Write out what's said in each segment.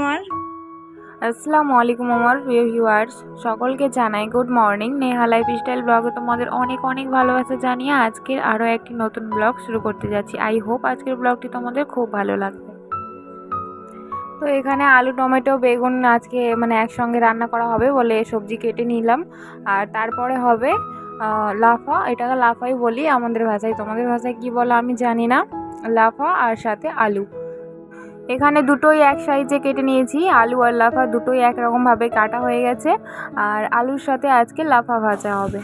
আমার। আসসালামু আলাইকুম আমার প্রিয় ভিউয়ার্স, সকলকে জানাই গুড মর্নিং। নেহা লাইফস্টাইল ব্লগে তোমাদের অনেক অনেক ভালোবাসা জানিয়ে আজকের আরও একটি নতুন ব্লগ শুরু করতে যাচ্ছি। আই হোপ আজকের ব্লগটি তোমাদের খুব ভালো লাগবে। তো এখানে আলু টমেটো বেগুন আজকে একসঙ্গে রান্না করা হবে বলে সবজি কেটে নিলাম। আর তারপরে হবে লাফা, এটাকে লাফাই বলি আমাদের ভাষায়, তোমাদের ভাষায় কি বলো আমি জানি না। লাফা আর সাথে আলু, এখানে দুটোই এক সাইজে কেটে নিয়েছি। আলু আর লাফা দুটোই একরকমভাবে কাটা হয়ে গেছে। আর আলুর সাথে আজকে লাফা ভাজা হবে।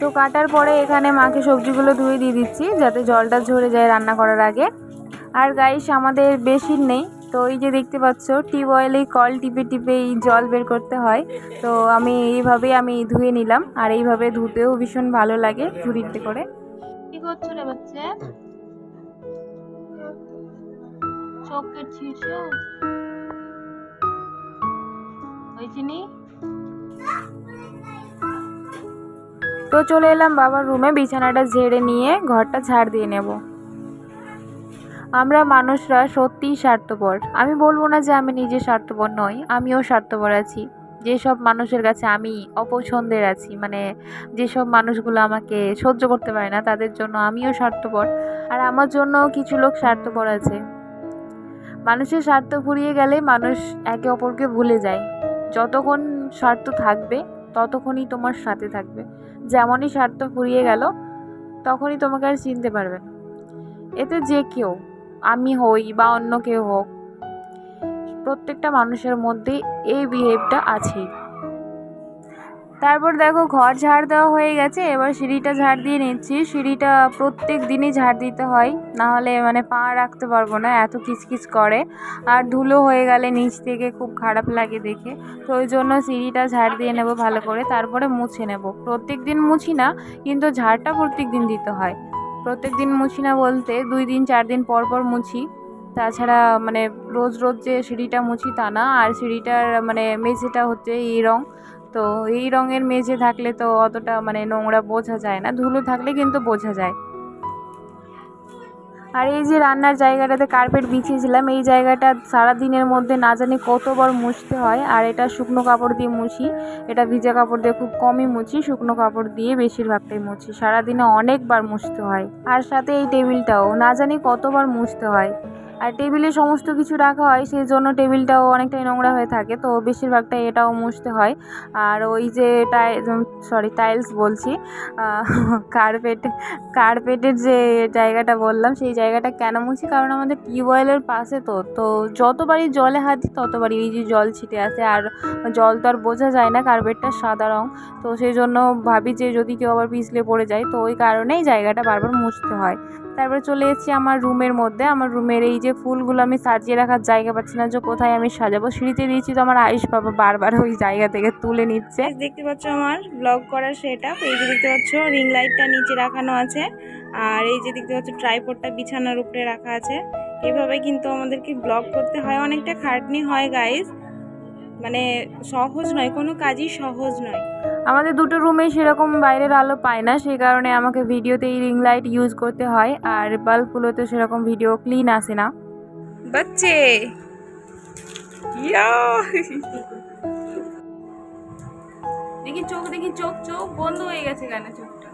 তো কাটার পরে এখানে মাকে সবজিগুলো ধুয়ে দিয়ে দিচ্ছি যাতে জলটা ঝরে যায় রান্না করার আগে। আর গাইস আমাদের বেশি নেই, তো এই যে দেখতে পাচ্ছ টিউবওয়েলে কল টিপে টিপে এই জল বের করতে হয়। তো এইভাবেই আমি ধুয়ে নিলাম, আর এইভাবে ধুতেও ভীষণ ভালো লাগে ঝুড়িতে করে। কি করছো রে বাচ্চা? চোখ কাটছিস? হয়েছিনি? তো চলে এলাম বাবার রুমে, বিছানাটা ঝেড়ে নিয়ে ঘরটা ঝাড় দিয়ে নেব। আমরা মানুষরা সত্যিই স্বার্থপর। আমি বলবো না যে আমি নিজে স্বার্থপর নই, আমিও স্বার্থপর আছি। যেসব মানুষের কাছে আমি অপছন্দের আছি, যেসব মানুষগুলো আমাকে সহ্য করতে পারে না, তাদের জন্য আমিও স্বার্থপর। আর আমার জন্য কিছু লোক স্বার্থপর আছে। মানুষের স্বার্থ ফুরিয়ে গেলে মানুষ একে অপরকে ভুলে যায়। যতক্ষণ স্বার্থ থাকবে ততক্ষণই তোমার সাথে থাকবে। যেমনই স্বার্থ ফুরিয়ে গেল তখনই তোমাকে আর চিনতে পারবে না। এতে যে কেউ, আমি হই বা অন্য কেউ হোক, প্রত্যেকটা মানুষের মধ্যে এই বিহেভটা আছেই। তারপর দেখো ঘর ঝাড় দেওয়া হয়ে গেছে, এবার সিঁড়িটা ঝাড় দিয়ে নিচ্ছি। সিঁড়িটা প্রত্যেক দিনই ঝাড় দিতে হয়, না হলে পা রাখতে পারবো না, এত কিচকিচ করে। আর ধুলো হয়ে গেলে নিচ থেকে খুব খারাপ লাগে দেখে। তো ওই জন্য সিঁড়িটা ঝাড় দিয়ে নেব ভালো করে, তারপরে মুছে নেব। প্রত্যেক দিন মুছি না, কিন্তু ঝাড়টা প্রত্যেক দিন দিতে হয়। প্রত্যেক দিন মুছি না বলতে 2 দিন 4 দিন পর পর মুছি। তাছাড়া রোজ রোজ যে সিঁড়িটা মুছি তা না। আর সিঁড়িটার মেঝেটা হচ্ছে এই রং, তো এই রঙের মেঝে থাকলে তো অতটা নোংরা বোঝা যায় না, ধুলো থাকলে কিন্তু বোঝা যায়। আর এই যে রান্নার জায়গাটাতে কার্পেট বিছিয়েছিলাম, এই জায়গাটা সারাদিনের মধ্যে না জানি কতবার মুছতে হয়। আর এটা শুকনো কাপড় দিয়ে মুছি, এটা ভিজা কাপড় দিয়ে খুব কমই মুছি, শুকনো কাপড় দিয়ে বেশিরভাগটাই মুছি। সারাদিনে অনেকবার মুছতে হয়। আর সাথে এই টেবিলটাও না জানি কতবার মুছতে হয়। আর টেবিলে সমস্ত কিছু রাখা হয়, সেই জন্য টেবিলটাও অনেকটাই নোংরা হয়ে থাকে, তো বেশিরভাগটাই এটাও মুছতে হয়। আর ওই যে টাইলস বলছি, কার্পেটের যে জায়গাটা বললাম, সেই জায়গাটা কেন মুছি, কারণ আমাদের টিউবওয়েলের পাশে তো যতবারই জলে হাত দিই ততবারই এই যে জল ছিটে আসে। আর জল তো আর বোঝা যায় না, কার্পেটটা সাদা রং, তো সেই জন্য ভাবি যে যদি কেউ আবার পিছলে পড়ে যায়, তো ওই কারণেই জায়গাটা বারবার মুছতে হয়। তারপরে চলে এসেছি আমার রুমের মধ্যে। আমার রুমের এই যে ফুলগুলো আমি সাজিয়ে রাখার জায়গা পাচ্ছি না, যে কোথায় আমি সাজাবো। সিঁড়িতে দিয়েছি তো আমার আয়ুষ বাবা বারবার ওই জায়গা থেকে তুলে নিচ্ছে। দেখতে পাচ্ছ আমার ব্লগ করার সেটআপ। এই যে দেখতে পাচ্ছ রিং লাইটটা নিচে রাখানো আছে, আর এই যে দেখতে পাচ্ছ ট্রাইপডটা বিছানার উপরে রাখা আছে। এইভাবে কিন্তু আমাদেরকে ব্লগ করতে হয়, অনেকটা খাটনি হয় গাইস, সহজ নয়, কোনো কাজই সহজ নয়। আমাদের দুটো রুমে সেরকম বাইরের আলো পায় না, সেই কারণে আমাকে ভিডিওতে এই রিং লাইট ইউজ করতে হয়। আর বাল্বগুলোতে সেরকম ভিডিও ক্লিন আসে না। বাচ্চে দেখি চোখ চোখ বন্ধ হয়ে গেছে কেন? চোখটা